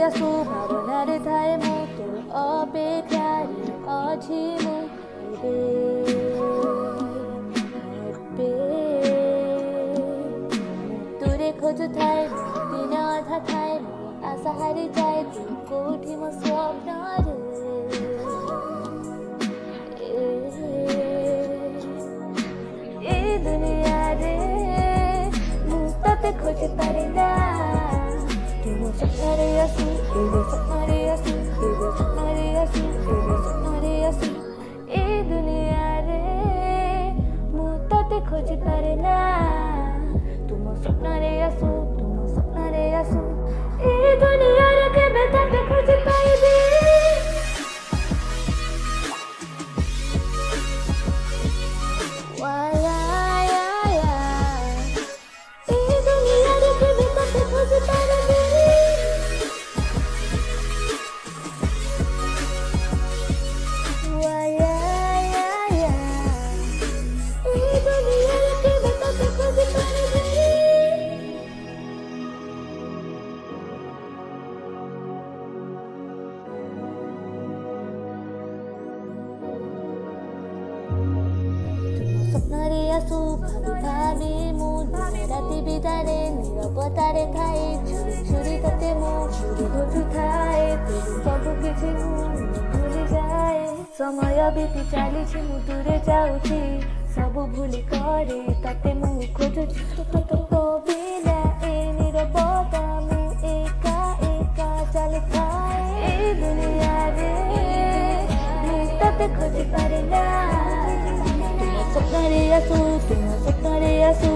आसू भावनारे थाए मु तोर अपेक्षारे अछि मु तुरे खोजु थाए दिन अधा थाए आशा हारी जाए तू कोठी मो स्वप्न ए दुनिया रे मु तते खोज पारिना तुम सपनारे आसू सपनारे आसू सपनारे आसू सपनारे आसू ए दुनिया रे मु तते खोज पारिना तुम सपनारे आसू ए दुनिया रे केबे तते खोज पाइबी सपनारे आसू भावी भावी मु राति बिदारे नीरवतारे थाए छुरी छुरी तते मु छुरी खोजु थाए सब किछि मु भूली जाए समय बीती चलीछि मु दूरे जाउछि सब भूली करे तते मु खोजुछि तो बिना ए नीरवता मु एका एका चली थाए ए दुनिया रे मु तते खोजि पारे ना सपनारे आसू